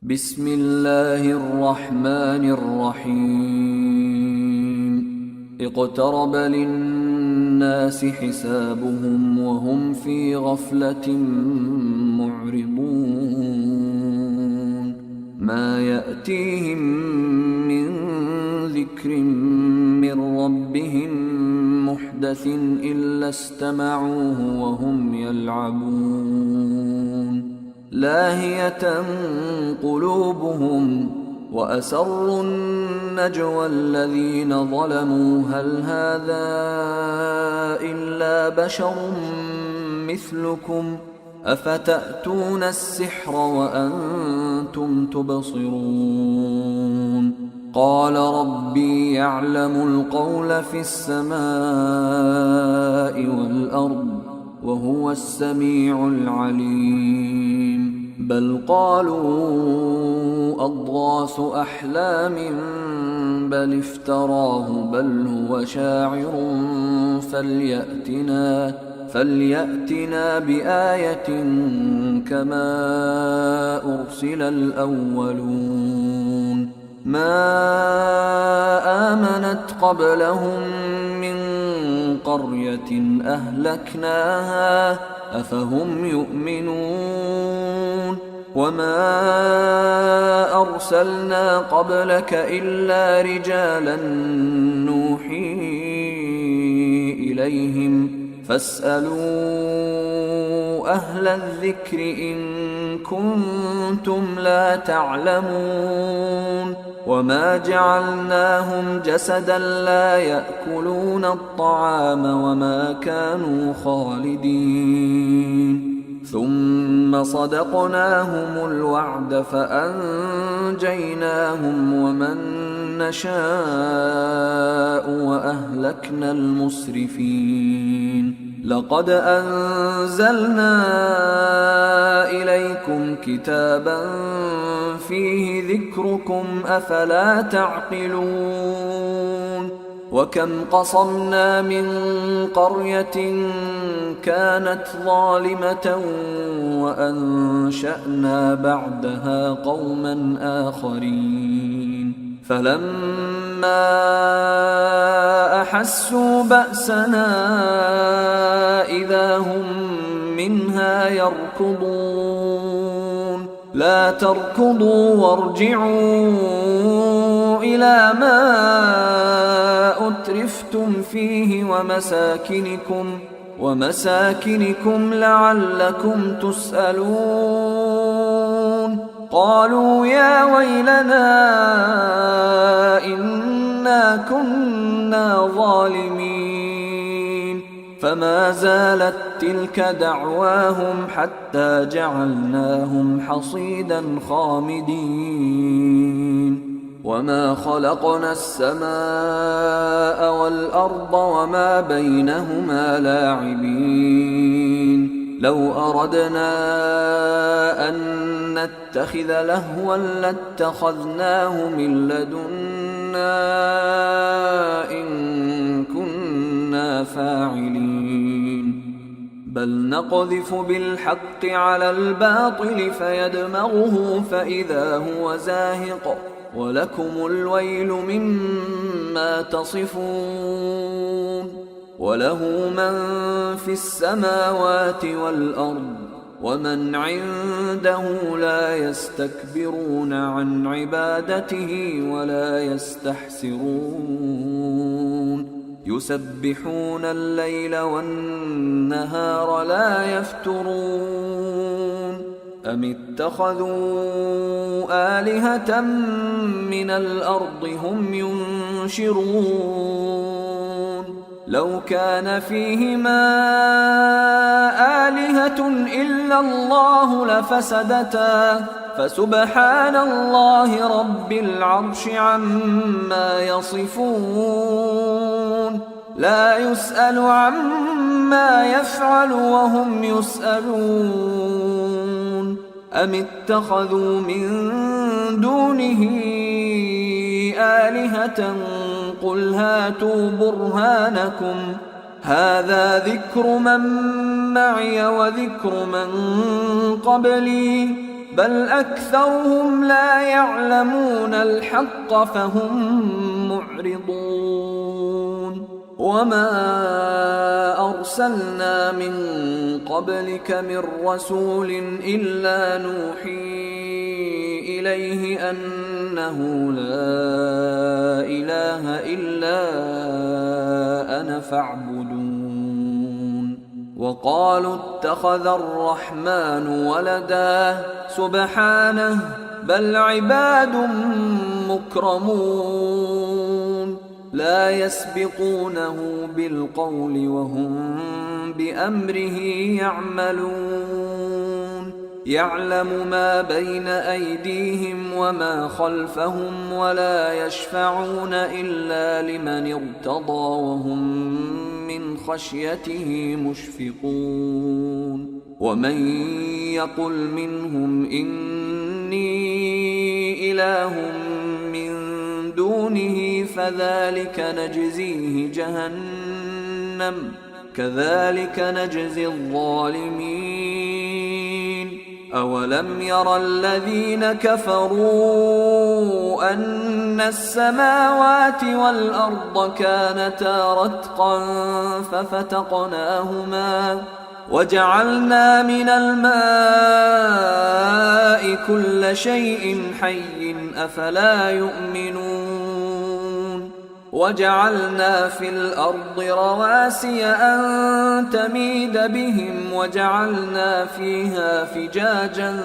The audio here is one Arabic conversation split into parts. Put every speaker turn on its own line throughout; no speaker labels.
بسم الله الرحمن الرحيم اقترب للناس حسابهم وهم في غفلة معرضون ما يأتيهم من ذكر من ربهم محدث إلا استمعوه وهم يلعبون لاهية قلوبهم وأسروا النجوى الذين ظلموا هل هذا إلا بشر مثلكم أفتأتون السحر وأنتم تبصرون قال ربي يعلم القول في السماء والأرض وهو السميع العليم بل قالوا أضغاث أحلام بل افتراه بل هو شاعر فليأتنا بآية كما أرسل الأولون ما آمنت قبلهم من قرية أهلكناها أفهم يؤمنون وما أرسلنا قبلك إلا رجالا نوحي إليهم فاسألوا أهل الذكر إن كنتم لا تعلمون وما جعلناهم جسدا لا يأكلون الطعام وما كانوا خالدين ثم صدقناهم الوعد فأنجيناهم ومن نشاء وأهلكنا المسرفين لقد أنزلنا إليكم كتابا فيه ذكركم أفلا تعقلون وكم قصمنا من قرية كانت ظالمة وأنشأنا بعدها قوما آخرين فلما أحسوا بأسنا إذا هم منها يركضون لا تركضوا وارجعوا إلى ما أترفتم فيه ومساكنكم لعلكم تسألون قالوا يا ويلنا إنا كنا ظالمين فما زالت تلك دعواهم حتى جعلناهم حصيدا خامدين وما خلقنا السماء والأرض وما بينهما لاعبين لو أردنا أن نتخذ لهوا لاتخذناه من لدنا إن كنا فاعلين بل نقذف بالحق على الباطل فيدمغه فإذا هو زاهق ولكم الويل مما تصفون وله من في السماوات والأرض ومن عنده لا يستكبرون عن عبادته ولا يستحسرون يسبحون الليل والنهار لا يفترون أم اتخذوا آلهة من الأرض هم ينشرون لو كان فيهما آلهة إلا الله لفسدتا فسبحان الله رب العرش عما يصفون لا يسأل عما يفعل وهم يسألون أم اتخذوا من دونه آلهة قل هاتوا برهانكم هذا ذكر من معي وذكر من قبلي بل أكثرهم لا يعلمون الحق فهم معرضون وما أرسلنا من قبلك من رسول إلا نوحي إليه أنه لا إله إلا أنا فاعبدون وقالوا اتخذ الرحمن ولدا سبحانه بل عباد مكرمون لا يسبقونه بالقول وهم بأمره يعملون يعلم ما بين أيديهم وما خلفهم ولا يشفعون إلا لمن ارتضى وهم من خشيته مشفقون ومن يقل منهم إني إله من دونه فذلك نجزيه جهنم كذلك نجزي الظالمين أولم ير الذين كفروا أن السماوات والأرض كانتا رتقا ففتقناهما وجعلنا من الماء كل شيء حي أفلا يؤمنون وجعلنا في الأرض رواسي أن تميد بهم وجعلنا فيها فجاجا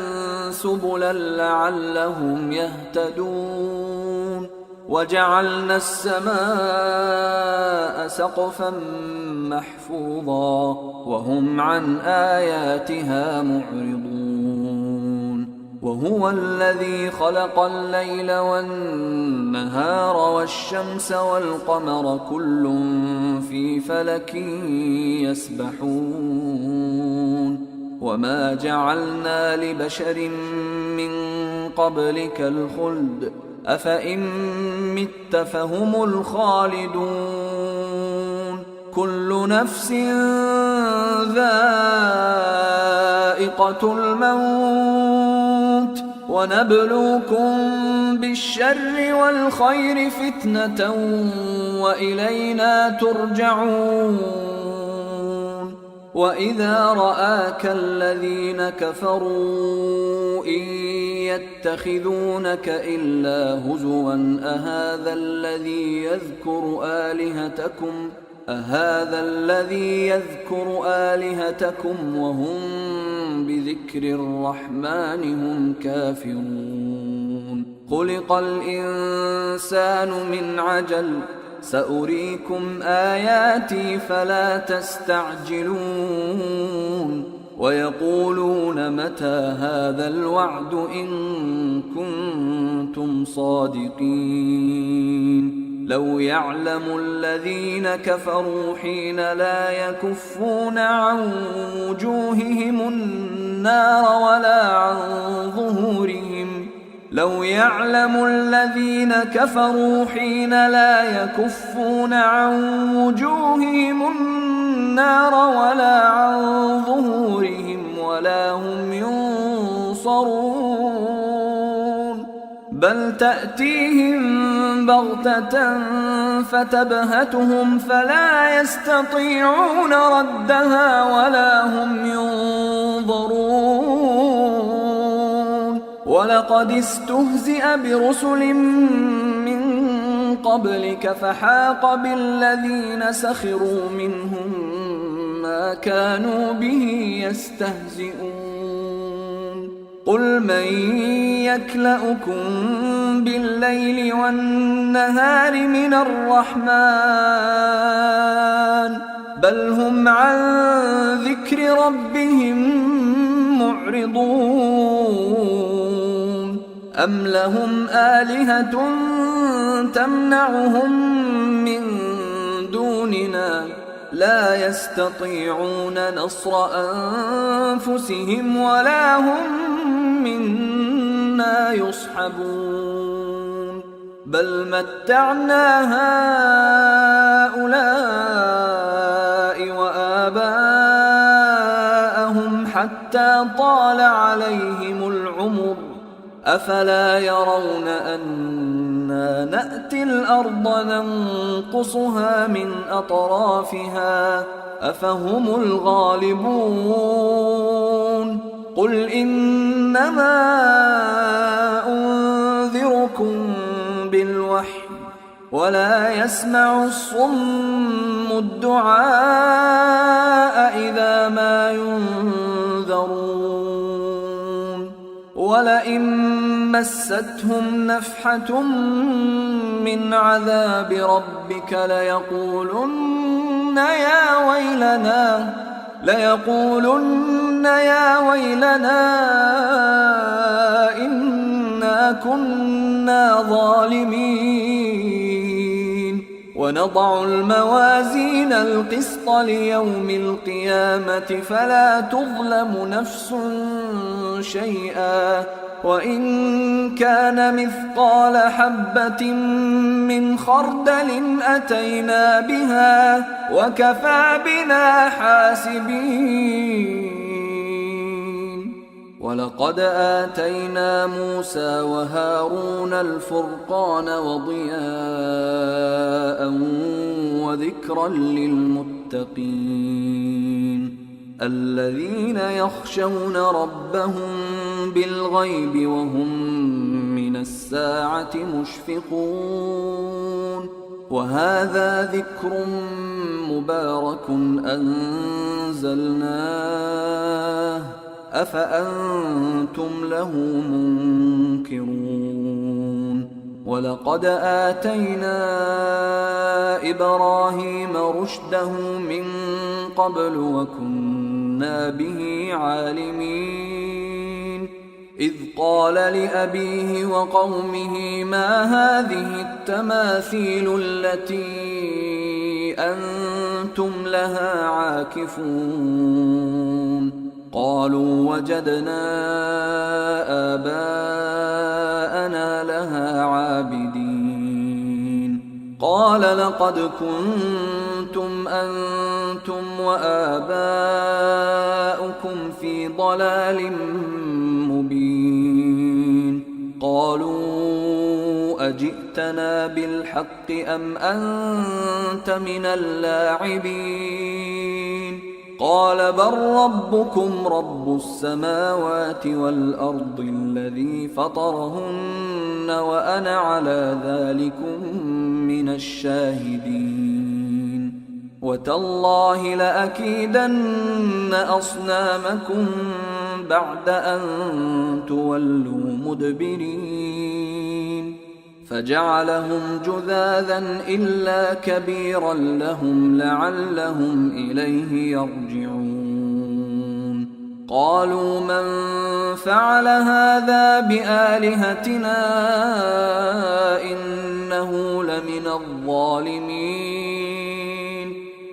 سبلا لعلهم يهتدون وجعلنا السماء سقفا محفوظا وهم عن آياتها معرضون وهو الذي خلق الليل والنهار والشمس والقمر كل في فلك يسبحون وما جعلنا لبشر من قبلك الخلد أفإن مت فهم الخالدون كل نفس ذائقة الموت ونبلوكم بالشر والخير فتنة وإلينا ترجعون وإذا رآك الذين كفروا إن يتخذونك إلا هزوا أهذا الذي يذكر آلهتكم وهم بذكر الرحمن هم كافرون خلق الإنسان من عجل سأريكم آياتي فلا تستعجلون ويقولون متى هذا الوعد إن كنتم صادقين لو يعلم الذين كفروا حين لا يكفون عن وجوههم النار ولا عن ظهورهم لو يعلم الذين كفروا حين لا يكفون عن وجوههم النار ولا عن ظهورهم ولا هم ينصرون بل تأتيهم بغتة فتبهتهم فلا يستطيعون ردها ولا هم ينظرون ولقد استهزئ برسل من قبلك فحاق بالذين سخروا منهم ما كانوا به يستهزئون قل من يكلؤكم بالليل والنهار من الرحمن بل هم عن ذكر ربهم معرضون أم لهم آلهة تمنعهم من دوننا لا يستطيعون نصر أنفسهم ولا هم منا يصحبون بل متعنا هؤلاء وآباءهم حتى طال عليهم العمر أفلا يرون أنا نأتي الأرض ننقصها من أطرافها أفهم الغالبون قل إنما أنذركم بالوحي ولا يسمع الصم الدعاء إذا ما ينذرون ولئن مستهم نفحة من عذاب ربك ليقولن يا ويلنا إنا كنا ظالمين ونضع الموازين القسط ليوم القيامة فلا تظلم نفس شيئا وإن كان مثقال حبة من خردل أتينا بها وكفى بنا حاسبين ولقد آتينا موسى وهارون الفرقان وضياء وذكرا للمتقين الذين يخشون ربهم بالغيب وهم من الساعة مشفقون وهذا ذكر مبارك أنزلناه أفأنتم له منكرون ولقد آتينا إبراهيم رشده من قبل وكنا به عالمين إذ قال لأبيه وقومه ما هذه التماثيل التي أنتم لها عاكفون قالوا وجدنا آباءنا لها عابدين قال لقد كنتم أنتم وآباؤكم في ضلال مبين قالوا أجئتنا بالحق أم أنت من اللاعبين قال بل ربكم رب السماوات والأرض الذي فطرهن وأنا على ذلكم من الشاهدين وتالله لأكيدن أصنامكم بعد أن تولوا مدبرين فجعلهم جذاذا إلا كبيرا لهم لعلهم إليه يرجعون قالوا من فعل هذا بآلهتنا إنه لمن الظالمين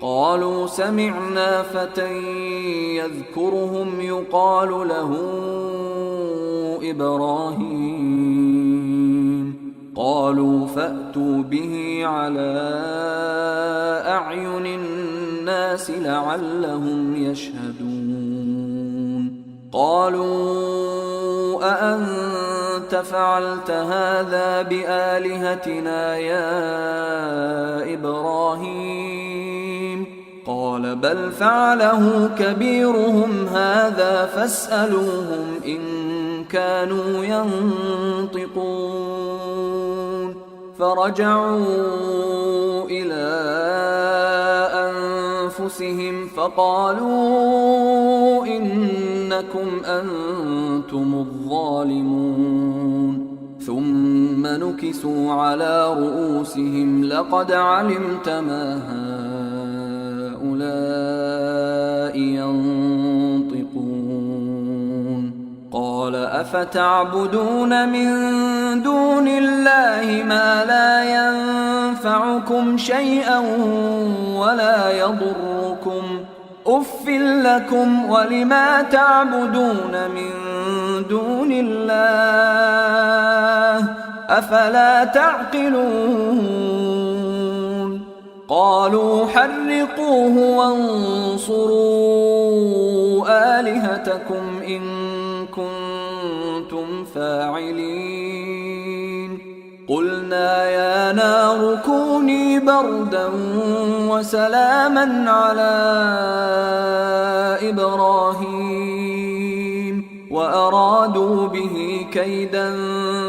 قالوا سمعنا فتى يذكرهم يقال له إبراهيم قالوا فأتوا به على أعين الناس لعلهم يشهدون قالوا أأنت فعلت هذا بآلهتنا يا إبراهيم قال بل فعله كبيرهم هذا فاسألوهم إن كانوا ينطقون فرجعوا إلى أنفسهم فقالوا إنكم أنتم الظالمون ثم نكسوا على رؤوسهم لقد علمت ما هؤلاء ينطقون قال أفتعبدون من دون الله ما لا ينفعكم شيئا ولا يضركم أف لكم ولما تعبدون من دون الله أفلا تعقلون قالوا حرقوه وانصروا آلهتكم إن كنتم الفاعلين قلنا يا نار كوني بردا وسلاما على إبراهيم وأرادوا به كيدا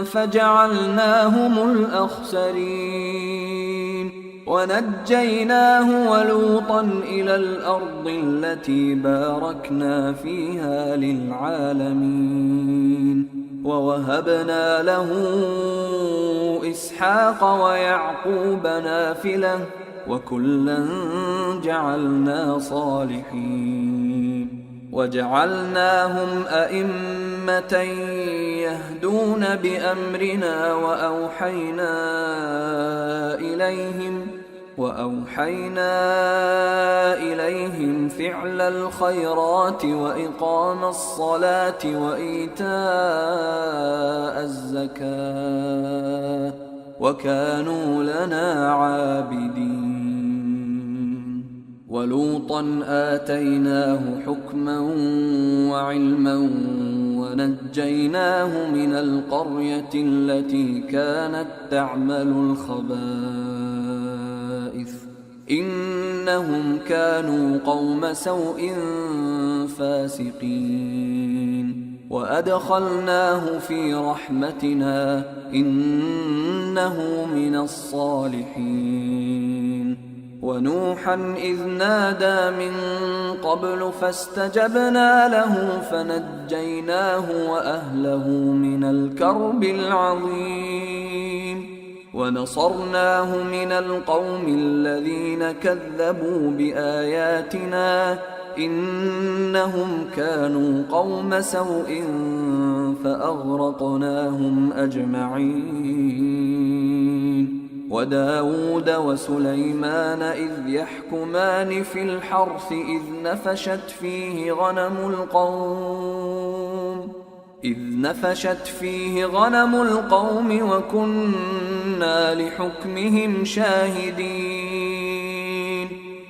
فجعلناهم الأخسرين ونجيناه ولوطا إلى الأرض التي باركنا فيها للعالمين ووهبنا له إسحاق ويعقوب نافلة وكلا جعلنا صالحين وجعلناهم أئمة يهدون بأمرنا وأوحينا إليهم فعل الخيرات وإقام الصلاة وإيتاء الزكاة وكانوا لنا عابدين ولوطا آتيناه حكما وعلما ونجيناه من القرية التي كانت تعمل الخبائث إنهم كانوا قوم سوء فاسقين وأدخلناه في رحمتنا إنه من الصالحين ونوحا إذ نادى من قبل فاستجبنا له فنجيناه وأهله من الكرب العظيم ونصرناه من القوم الذين كذبوا بآياتنا إنهم كانوا قوم سوء فأغرقناهم أجمعين وداود وسليمان إذ يحكمان في الحرث إذ نفشت فيه غنم القوم وكنا لحكمهم شاهدين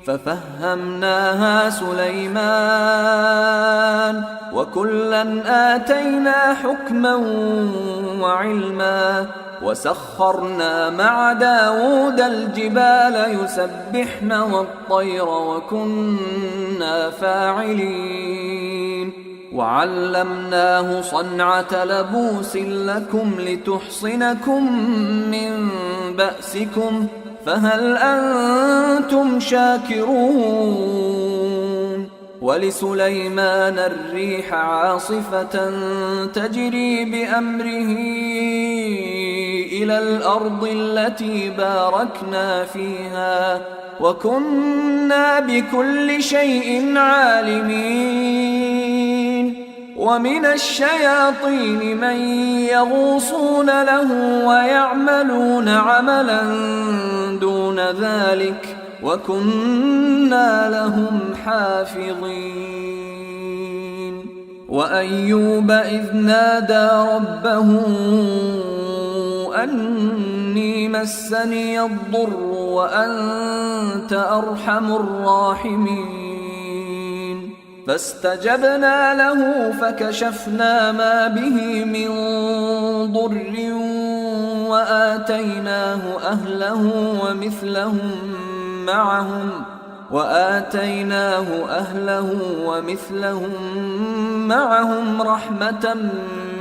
ففهمناها سليمان وكلا آتينا حكما وعلما وسخرنا مع داود الجبال يسبحن والطير وكنا فاعلين وعلمناه صنعة لبوس لكم لتحصنكم من بأسكم فهل أنتم شاكرون ولسليمان الريح عاصفة تجري بأمره إلى الأرض التي باركنا فيها وكنا بكل شيء عالمين ومن الشياطين من يغوصون له ويعملون عملا دون ذلك وكنا لهم حافظين وأيوب إذ نادى ربه أني مسني الضر وأنت أرحم الراحمين فاستجبنا له فكشفنا ما به من ضر وآتيناه أهله ومثلهم معهم رحمة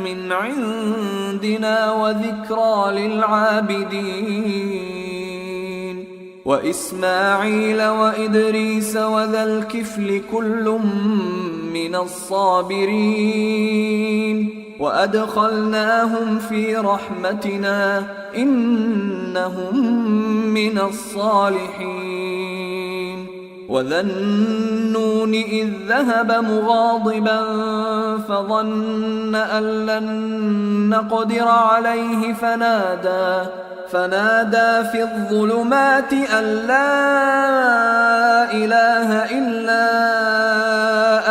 من عندنا وذكرى للعابدين وإسماعيل وإدريس وذا الكفل كل من الصابرين وأدخلناهم في رحمتنا إنهم من الصالحين وذا النون إذ ذهب مغاضبا فظن أن لن نقدر عليه فنادى في الظلمات أن لا إله إلا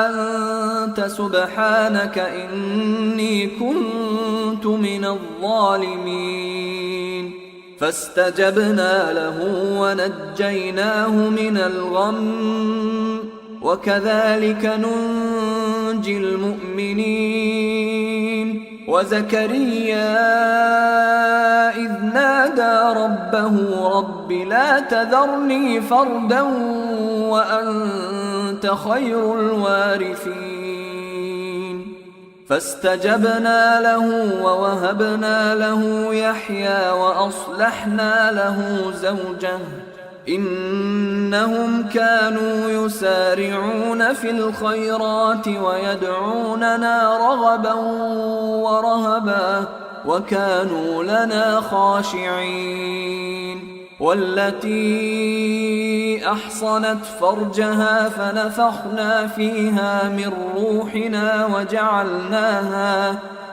أنت سبحانك إني كنت من الظالمين فاستجبنا له ونجيناه من الغم وكذلك ننجي المؤمنين وزكريا إذ نادى ربه رب لا تذرني فردا وأنت خير الوارثين فاستجبنا له ووهبنا له يحيى وأصلحنا له زوجه إنهم كانوا يسارعون في الخيرات ويدعوننا رغبا ورهبا وكانوا لنا خاشعين والتي أحصنت فرجها فنفخنا فيها من روحنا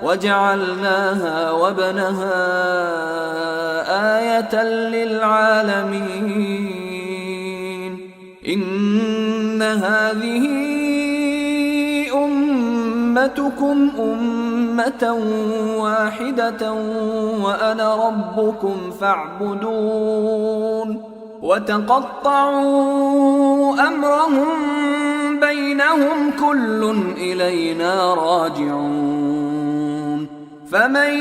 وجعلناها وابنها آية للعالمين إن هذه أمتكم أمة واحدة وأنا ربكم فاعبدون وتقطعوا أمرهم بينهم كل إلينا راجعون فمن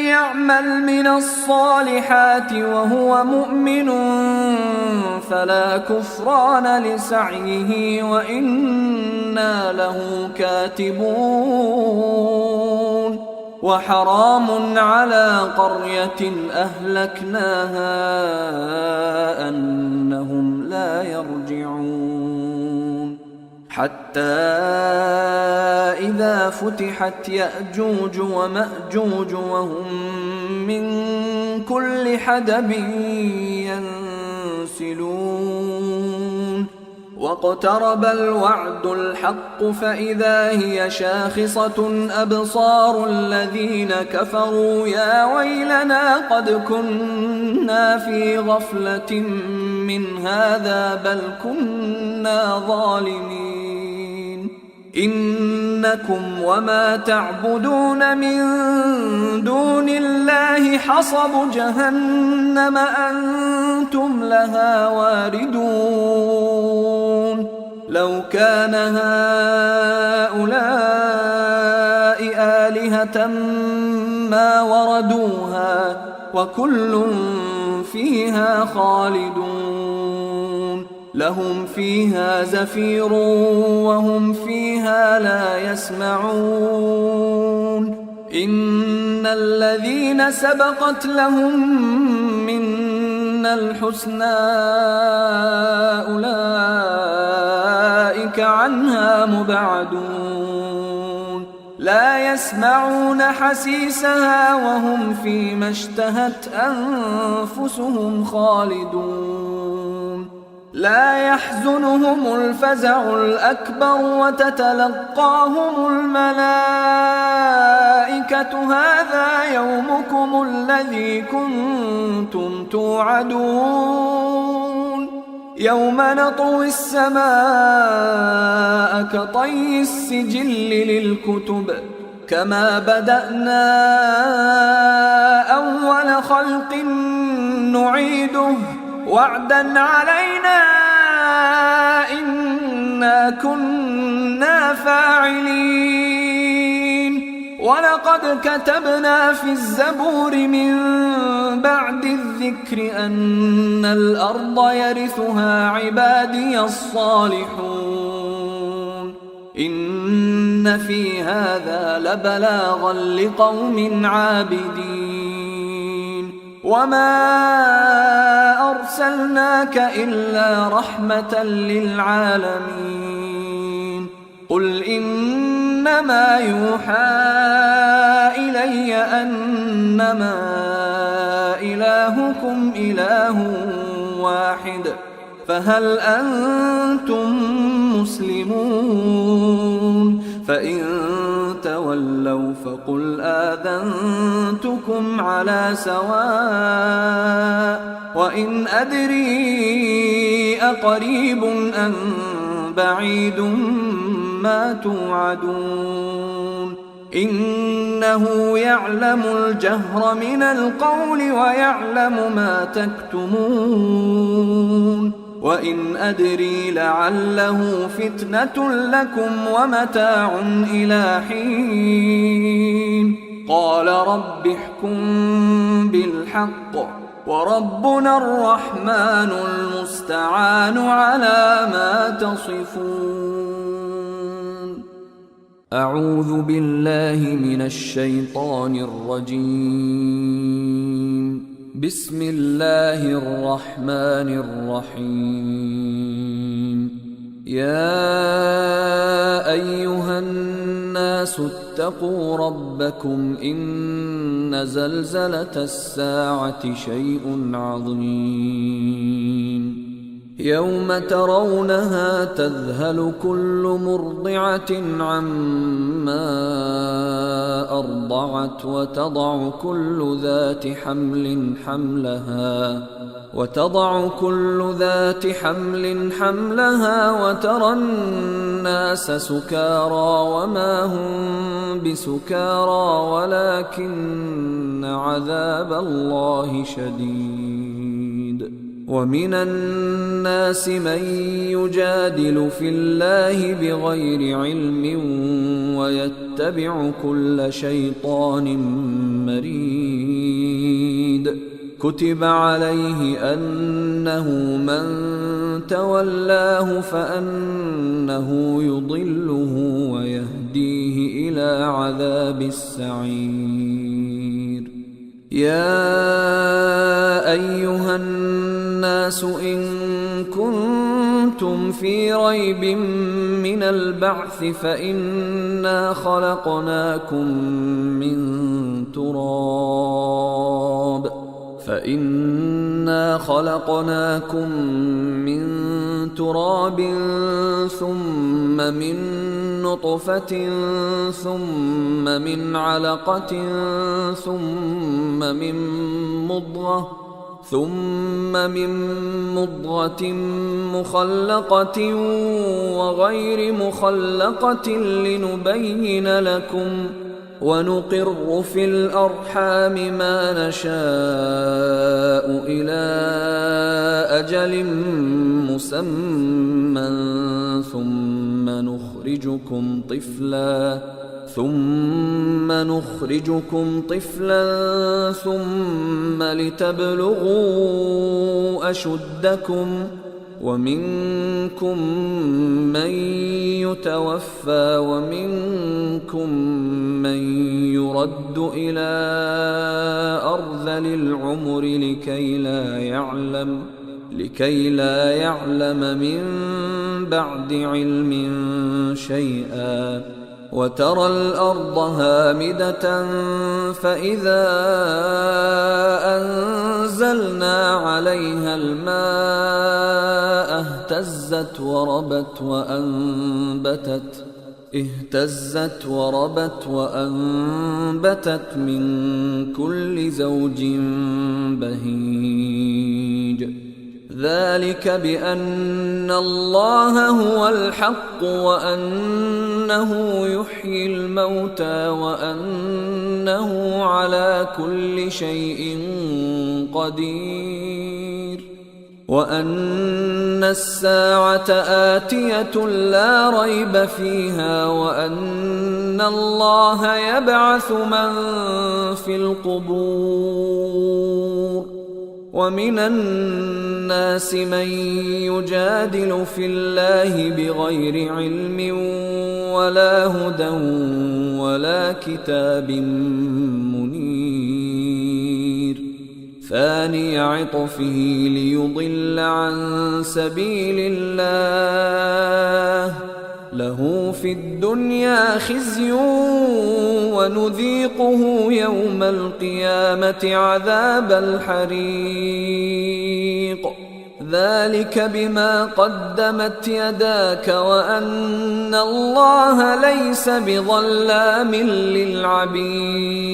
يعمل من الصالحات وهو مؤمن فلا كفران لسعيه وإنا له كاتبون وحرام على قرية أهلكناها أنهم لا يرجعون حتى إذا فتحت يأجوج ومأجوج وهم من كل حدب ينسلون واقترب الوعد الحق فإذا هي شاخصة أبصار الذين كفروا يا ويلنا قد كنا في غفلة من هذا بل كنا ظالمين إنكم وما تعبدون من دون الله حصب جهنم أنتم لها واردون لو كان هؤلاء آلهة ما وردوها وكل فيها خالدون لهم فيها زفير وهم فيها لا يسمعون إن الذين سبقت لهم منا الحسنى أولئك عنها مبعدون لا يسمعون حسيسها وهم فيما اشتهت أنفسهم خالدون لا يحزنهم الفزع الأكبر وتتلقاهم الملائكة هذا يومكم الذي كنتم توعدون يوم نطوي السماء كطي السجل للكتب كما بدأنا أول خلق نعيده وعدا علينا إنا كنا فاعلين ولقد كتبنا في الزبور من بعد الذكر أن الأرض يرثها عبادي الصالحون إن في هذا لبلاغا لقوم عابدين وما أرسلناك إلا رحمة للعالمين قل إنما يوحى إلي أنما إلهكم إله واحد فهل أنتم مسلمون فإن تولوا فقل آذنتكم على سواء وإن أدري أقريب أم بعيد ما توعدون إنه يعلم الجهر من القول ويعلم ما تكتمون وإن أدري لعله فتنة لكم ومتاع إلى حين قال رب احكم بالحق وربنا الرحمن المستعان على ما تصفون. أعوذ بالله من الشيطان الرجيم. بسم الله الرحمن الرحيم. يا أيها الناس اتقوا ربكم إن زلزلة الساعة شيء عظيم يوم ترونها تذهل كل مرضعة عما أرضعت وتضع كل ذات حمل حملها وترى الناس سكارى وما هم بسكارى ولكن عذاب الله شديد. ومن الناس من يجادل في الله بغير علم ويتبع كل شيطان مريد. كتب عليه أنه من تولاه فأنه يضله ويهديه إلى عذاب السعير. يا أيها الناس إن كنتم في ريب من البعث فإنا خلقناكم من تراب ثم من نطفة ثم من علقة ثم من مضغة مخلقة وغير مخلقة لنبين لكم ونقر في الأرحام ما نشاء إلى أجل مسمى ثم نخرجكم طفلا ثم لتبلغوا أشدكم ومنكم من يتوفى ومنكم من يرد إلى أرذل العمر لكي لا يعلم من بعد علم شيئا. وترى الأرض هامدة فإذا أنزلنا عليها الماء اهتزت وربت وأنبتت من كل زوج بهيج. ذلك بأن الله هو الحق وأنه يحيي الموتى وأنه على كل شيء قدير وأن الساعة آتية لا ريب فيها وأن الله يبعث من في القبور. ومن الناس من يجادل في الله بغير علم ولا هدى ولا كتاب منير. ثاني عطفه ليضل عن سبيل الله له في الدنيا خزي ونذيقه يوم القيامة عذاب الحريق. ذلك بما قدمت يداك وأن الله ليس بظلام للعبيد.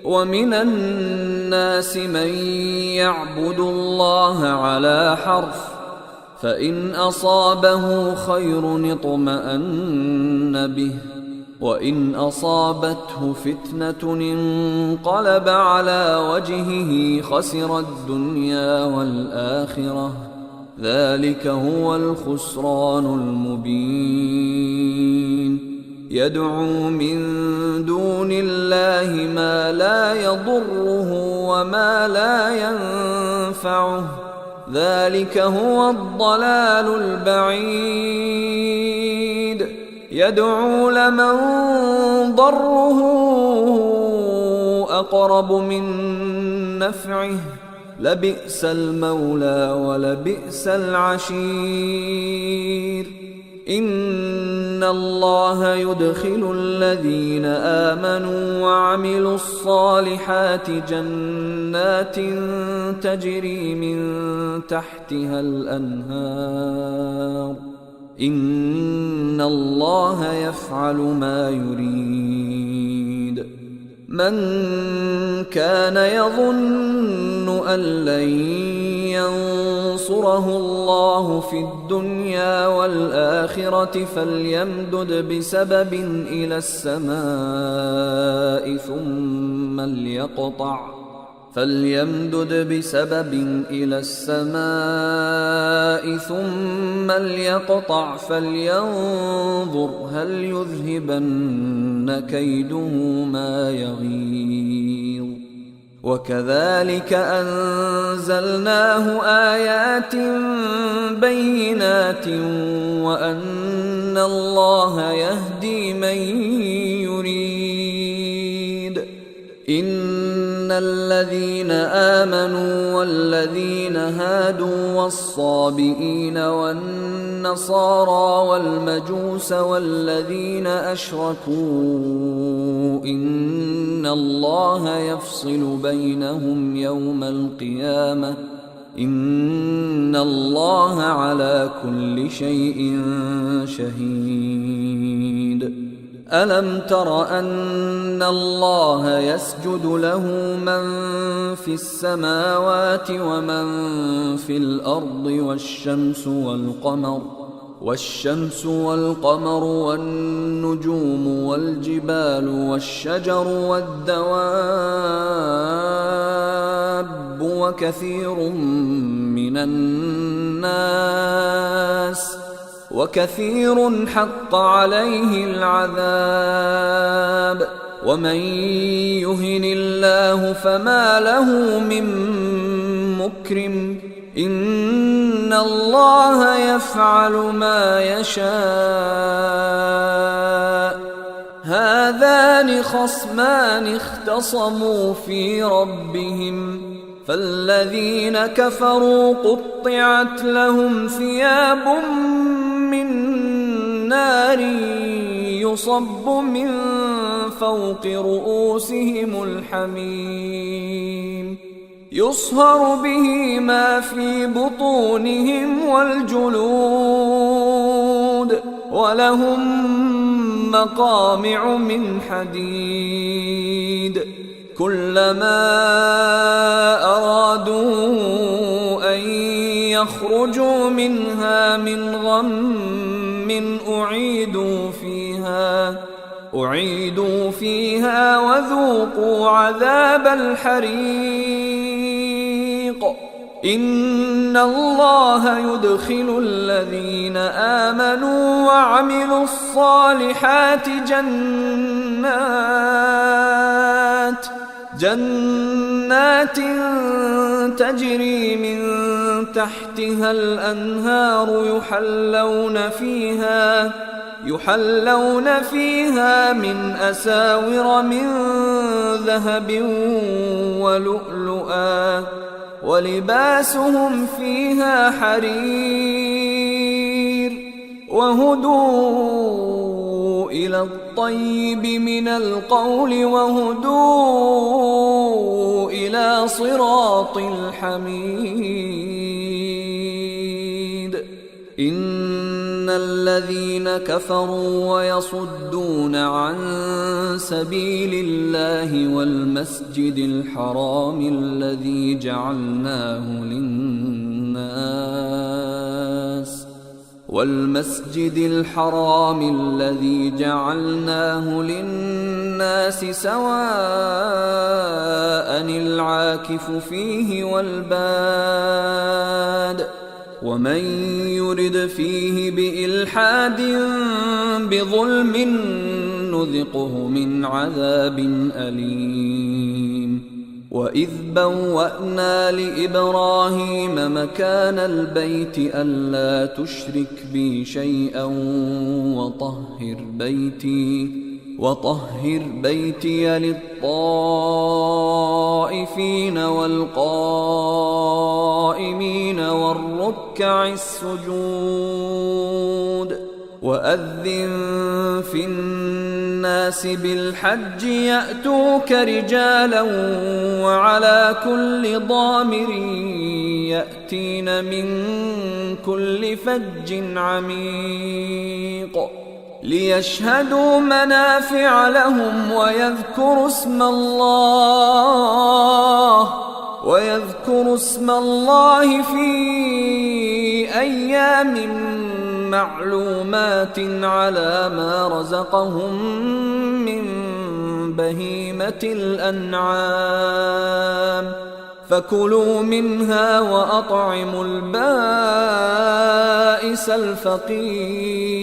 ومن الناس من يعبد الله على حرف فإن أصابه خير اطمأن به وإن أصابته فتنة انقلب على وجهه خسر الدنيا والآخرة ذلك هو الخسران المبين. يدعو من دون الله ما لا يضره وما لا ينفعه ذلك هو الضلال البعيد يدعو لمن ضره أقرب من نفعه لبئس المولى ولبئس العشير إن الله يدخل الذين آمنوا وعملوا الصالحات جنات تجري من تحتها الأنهار إن الله يفعل ما يريد من كان يظن أن لن ينصره الله في الدنيا والآخرة فليمدد بسبب إلى السماء ثم ليقطع فلينظر هل يذهبن كيده ما يغيظ وكذلك أنزلناه آيات بينات وأن الله يهدي من يريد إن الذين آمنوا والذين هادوا والصابئين والنصارى والمجوس والذين أشركوا إن الله يفصل بينهم يوم القيامة إن الله على كل شيء شهيد ألم تر أن الله يسجد له من في السماوات ومن في الأرض والشمس والقمر والنجوم والجبال والشجر والدواب وكثير حق عليه العذاب ومن يهن الله فما له من مكرم إن الله يفعل ما يشاء هذان خصمان اختصموا في ربهم فالذين كفروا قطعت لهم ثياب من نار يصب من فوق رؤوسهم الحميم يصهر به ما في بطونهم والجلود ولهم مقامع من حديد كلما أرادوا أن يخرجوا منها من غم أعيدوا فيها وذوقوا عذاب الحريق إن الله يدخل الذين آمنوا وعملوا الصالحات جنات تجري من تحتها الأنهار يحلون فيها من أساور من ذهب ولؤلؤا ولباسهم فيها حرير وهدوا إلى الطيب من القول وهدوا إلى صراط الحميد إن الذين كفروا ويصدون عن سبيل الله والمسجد الحرام الذي جعلناه للناس سواء العاكف فيه والباد ومن يرد فيه بإلحاد بظلم نذقه من عذاب أليم. وإذ بوأنا لإبراهيم مكان البيت ألا تشرك بي شيئا وطهر بيتي للطائفين والقائمين والركع السجود. وأذن في الناس بالحج يأتوك رجالا وعلى كل ضامر يأتين من كل فج عميق ليشهدوا منافع لهم ويذكروا اسم الله في أيام معلومات على ما رزقهم من بهيمة الأنعام فكلوا منها وأطعموا البائس الفقير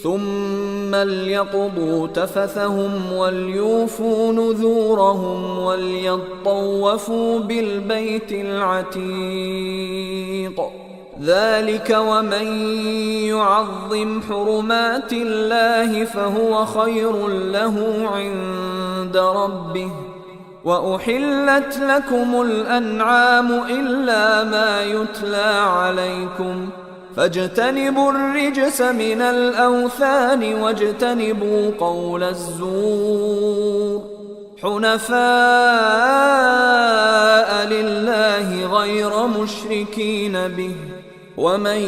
ثم ليقضوا تفثهم وليوفوا نذورهم وليطوفوا بالبيت العتيق. ذلك ومن يعظم حرمات الله فهو خير له عند ربه. وأحلت لكم الأنعام إلا ما يتلى عليكم فاجتنبوا الرجس من الأوثان واجتنبوا قول الزور حنفاء لله غير مشركين به. ومن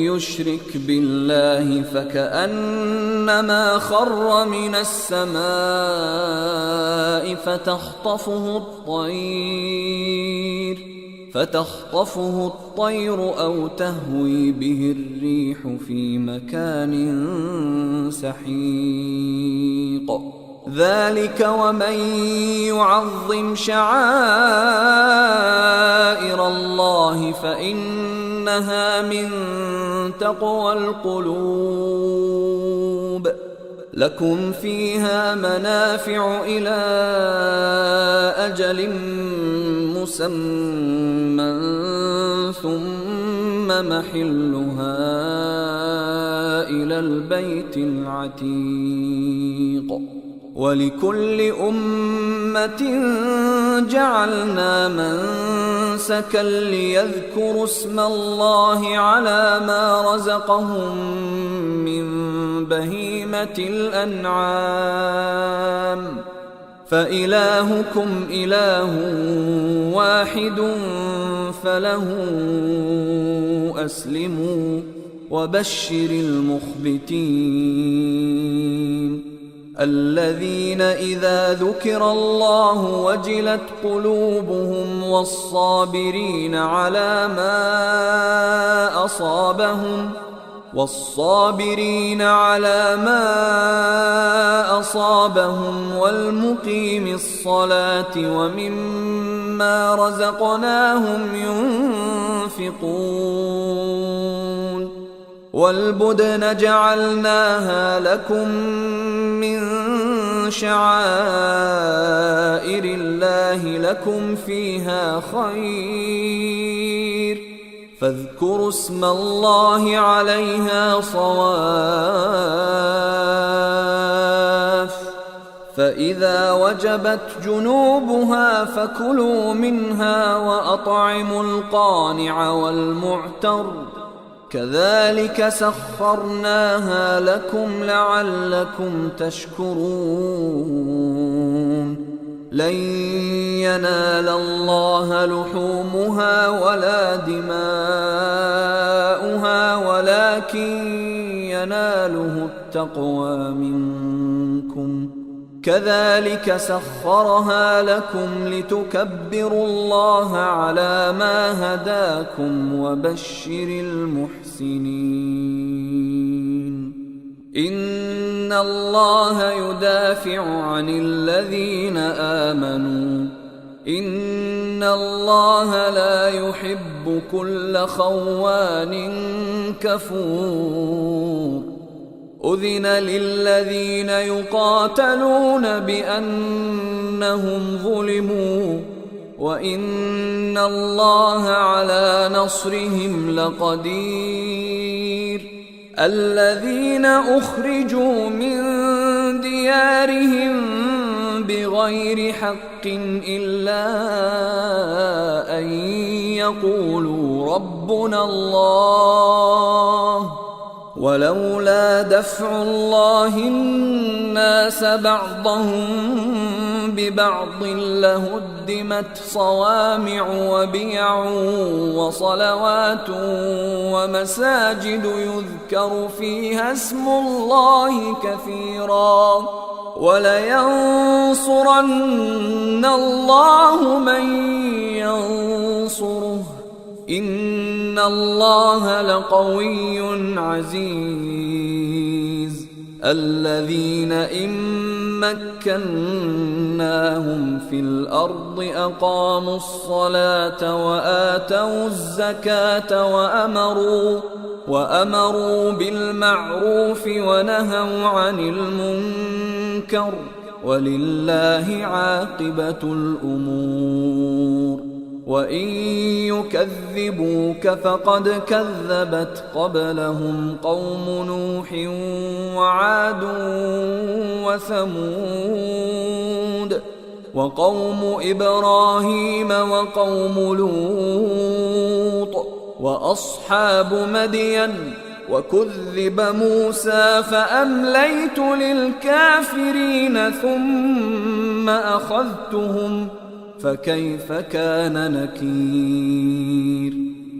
يشرك بالله فكأنما خر من السماء فتخطفه الطير أو تهوي به الريح في مكان سحيق. ذلك ومن يعظم شعائر الله فإنها من تقوى القلوب. لكم فيها منافع إلى أجل مسمى ثم محلها إلى البيت العتيق. ولكل أمة جعلنا منسكا ليذكروا اسم الله على ما رزقهم من بهيمة الأنعام فإلهكم إله واحد فله أسلموا وبشر المخبتين الذين إذا ذكر الله وجلت قلوبهم والصابرين على ما أصابهم والمقيم الصلاة ومما رزقناهم ينفقون. والبدن جعلناها لكم من شعائر الله لكم فيها خير فاذكروا اسم الله عليها صواف. فإذا وجبت جنوبها فكلوا منها وأطعموا القانع والمعتر كذلك سخرناها لكم لعلكم تشكرون. لن ينال الله لحومها ولا دماؤها ولكن يناله التقوى منكم. كذلك سخرها لكم لتكبروا الله على ما هداكم وبشر المحسنين. إن الله يدافع عن الذين آمنوا إن الله لا يحب كل خوان كفور أذن للذين يقاتلون بأنهم ظلموا وإن الله على نصرهم لقدير الذين أخرجوا من ديارهم بغير حق إلا أن يقولوا ربنا الله ولولا دفع الله الناس بعضهم ببعض لهدمت صوامع وبيع وصلوات ومساجد يذكر فيها اسم الله كثيرا ولينصرن الله من ينصره إن الله لقوي عزيز الذين إن مكناهم في الأرض أقاموا الصلاة وآتوا الزكاة وأمروا بالمعروف ونهوا عن المنكر ولله عاقبة الأمور وإن يكذبوك فقد كذبت قبلهم قوم نوح وعاد وثمود وقوم إبراهيم وقوم لوط وأصحاب مدين وكذب موسى فأمليت للكافرين ثم أخذتهم فكيف كان نكير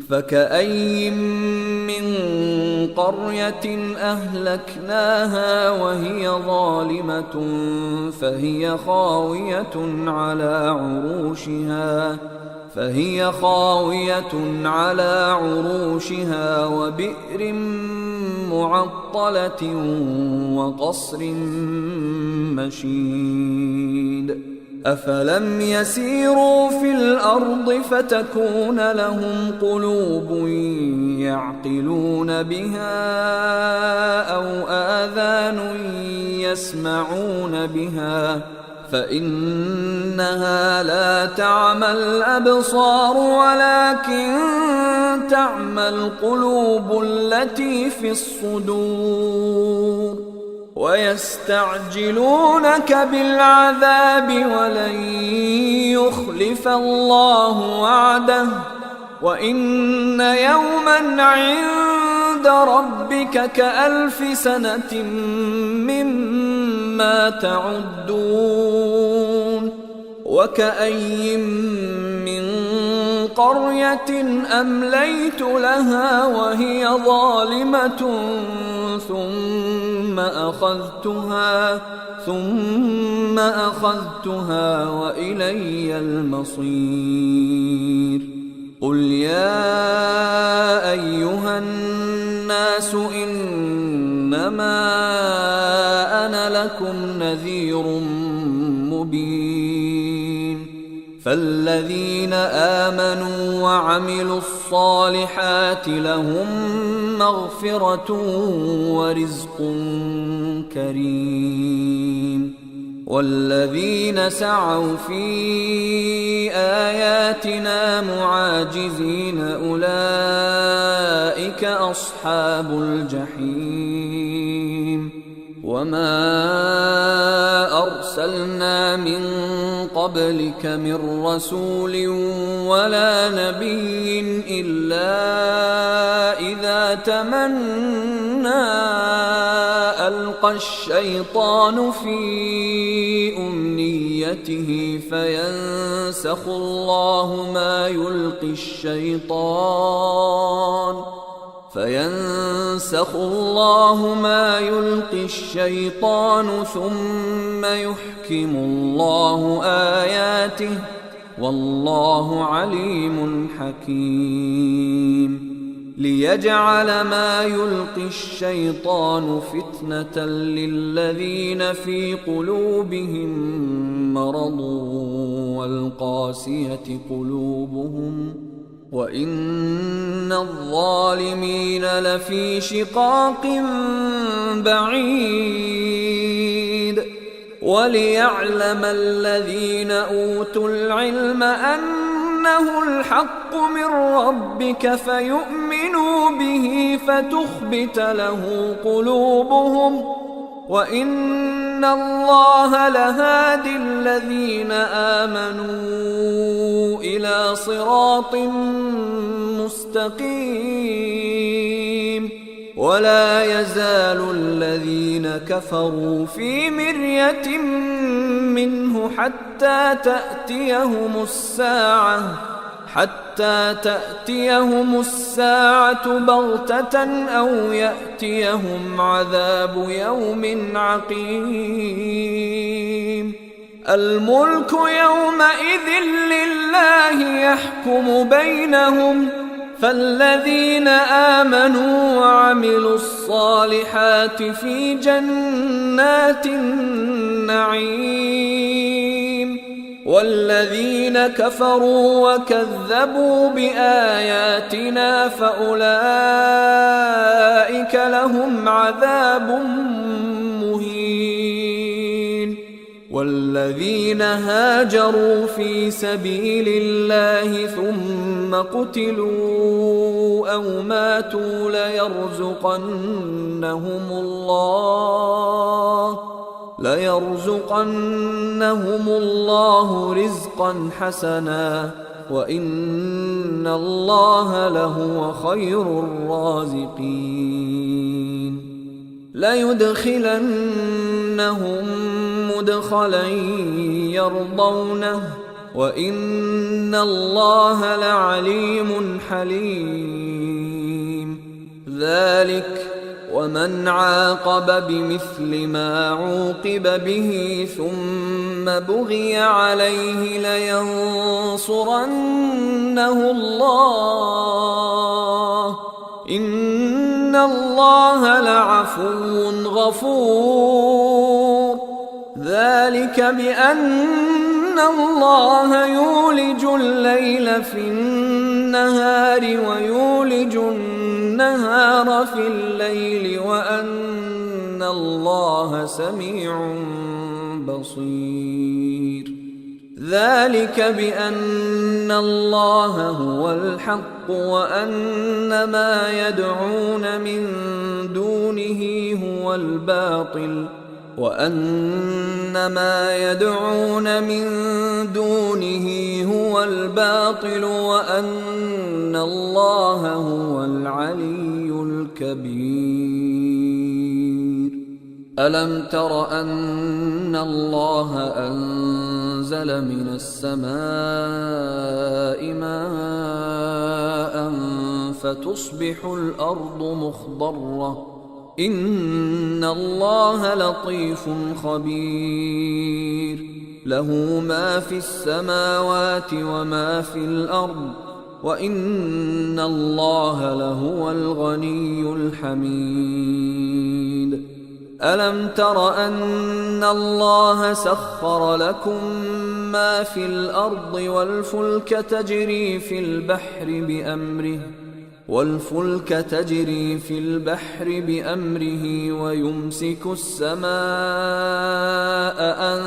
فكأي من قرية أهلكناها وهي ظالمة فهي خاوية على عروشها وبئر معطلة وقصر مشيد أفلم يسيروا في الأرض فتكون لهم قلوب يعقلون بها أو آذان يسمعون بها فإنها لا تعمى الأبصار ولكن تعمى القلوب التي في الصدور ويستعجلونك بالعذاب ولن يخلف الله وعده وإن يوما عند ربك كألف سنة مما تعدون وكأي من قرية أمليت لها وهي ظالمة ثم أخذتها وإلي المصير قل يا أيها الناس إنما أنا لكم نذير مبين فالذين آمنوا وعملوا الصالحات لهم مغفرة ورزق كريم والذين سعوا في آياتنا معاجزين أولئك أصحاب الجحيم وما أرسلنا من قبلك من رسول ولا نبي إلا إذا تمنى ألقى الشيطان في أمنيته فينسخ الله ما يلقي الشيطان ثم يحكم الله آياته والله عليم حكيم ليجعل ما يلقي الشيطان فتنة للذين في قلوبهم مرض والقاسية قلوبهم وإن الظالمين لفي شقاق بعيد. وليعلم الذين أوتوا العلم أنه الحق من ربك فيؤمنوا به فتخبت له قلوبهم وإن الله لهادي الذين آمنوا إلى صراط مستقيم. ولا يزال الذين كفروا في مرية منه حتى تأتيهم الساعة بغتة أو يأتيهم عذاب يوم عقيم. الملك يومئذ لله يحكم بينهم فالذين آمنوا وعملوا الصالحات في جنات النعيم والذين كفروا وكذبوا بآياتنا فأولئك لهم عذاب مهين. والذين هاجروا في سبيل الله ثم قتلوا أو ماتوا ليرزقنهم الله رزقا حسنا وإن الله لهو خير الرازقين. ليدخلنهم مدخلا يرضونه وإن الله لعليم حليم. ذلك ومن عاقب بمثل ما عوقب به ثم بغي عليه لينصرنه الله إن الله لعفو غفور. ذلك بأن الله يولج الليل في النهار ويولج النهار في الليل وأن الله سميع بصير. ذلك بأن الله هو الحق وأن ما يدعون من دونه هو الباطل وأن الله هو العلي الكبير. ألم تر أن الله أنزل من السماء ماء فتصبح الأرض مخضرة إن الله لطيف خبير. له ما في السماوات وما في الأرض وإن الله لهو الغني الحميد. ألم تر أن الله سخر لكم ما في الأرض والفلك تجري في البحر بأمره ويمسك السماء أن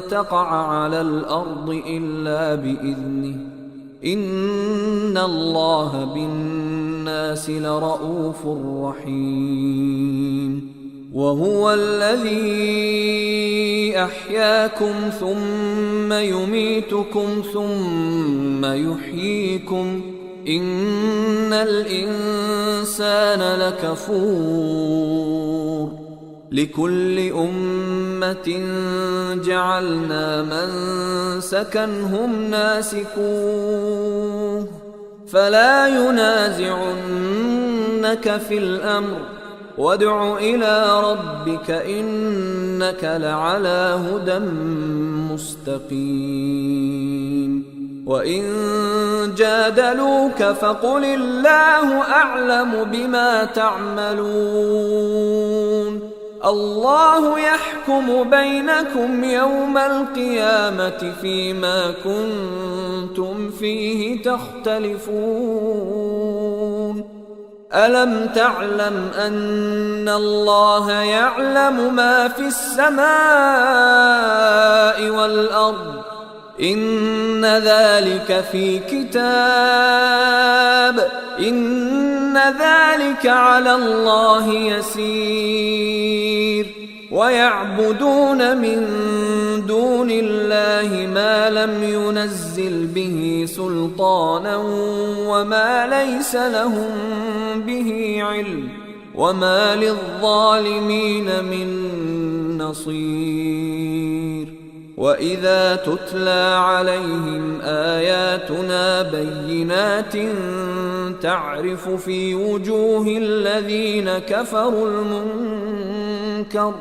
تقع على الأرض إلا بإذنه إن الله بالناس لرؤوف رحيم. وهو الذي أحياكم ثم يميتكم ثم يحييكم إن الإنسان لكفور. لكل أمة جعلنا منسكا هم ناسكوه فلا ينازعنك في الأمر وادع إلى ربك إنك لعلى هدى مستقيم. وإن جادلوك فقل الله أعلم بما تعملون الله يحكم بينكم يوم القيامة فيما كنتم فيه تختلفون ألم تعلم أن الله يعلم ما في السماء والأرض إن ذلك في كتاب إن ذلك على الله يسير ويعبدون من دون الله ما لم ينزل به سلطانا وما ليس لهم به علم وما للظالمين من نصير وإذا تتلى عليهم آياتنا بينات تعرف في وجوه الذين كفروا المنكر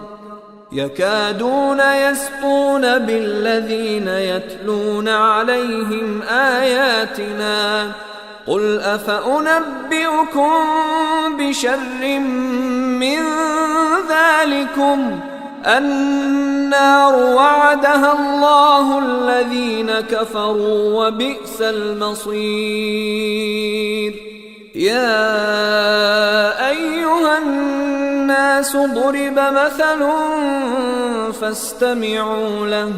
يكادون يسطون بالذين يتلون عليهم آياتنا قل أفأنبئكم بشر من ذلكم النار وعدها الله الذين كفروا وبئس المصير يا أيها الناس ضرب مثل فاستمعوا له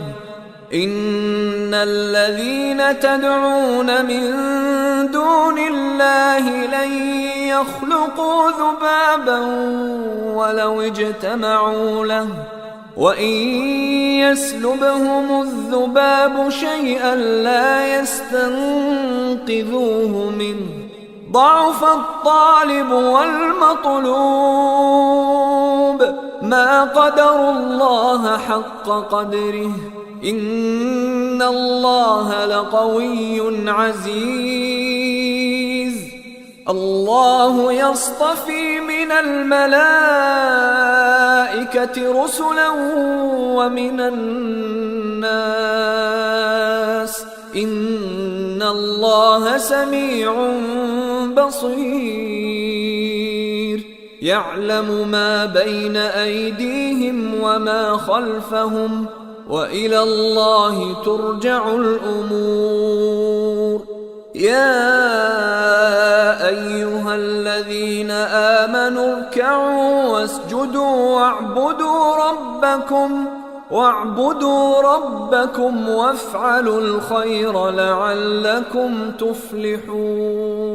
إن الذين تدعون من دون الله لن يخلقوا ذبابا ولو اجتمعوا له وإن يسلبهم الذباب شيئا لا يستنقذوه منه ضعف الطالب والمطلوب ما قدروا الله حق قدره إن الله لقوي عزيز الله يصطفي من الملائكة رسلا ومن الناس إن الله سميع بصير يعلم ما بين أيديهم وما خلفهم وإلى الله ترجع الأمور يا أيها الذين آمنوا اركعوا واسجدوا واعبدوا ربكم وافعلوا الخير لعلكم تفلحون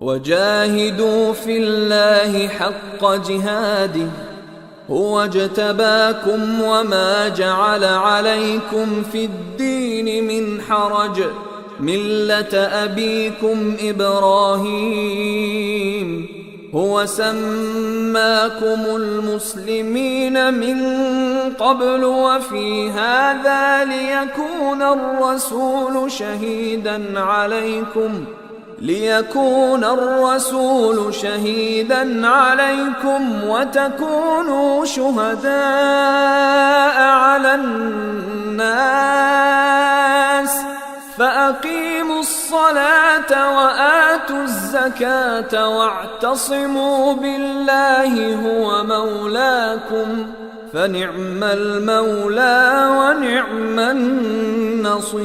وجاهدوا في الله حق جهاده هو اجتباكم وما جعل عليكم في الدين من حرج ملة أبيكم إبراهيم هو سماكم المسلمين من قبل وفي هذا ليكون الرسول شهيدا عليكم وتكونوا شهداء على الناس فأقيموا الصلاة وآتوا الزكاة واعتصموا بالله هو مولاكم فنعم المولى ونعم النصير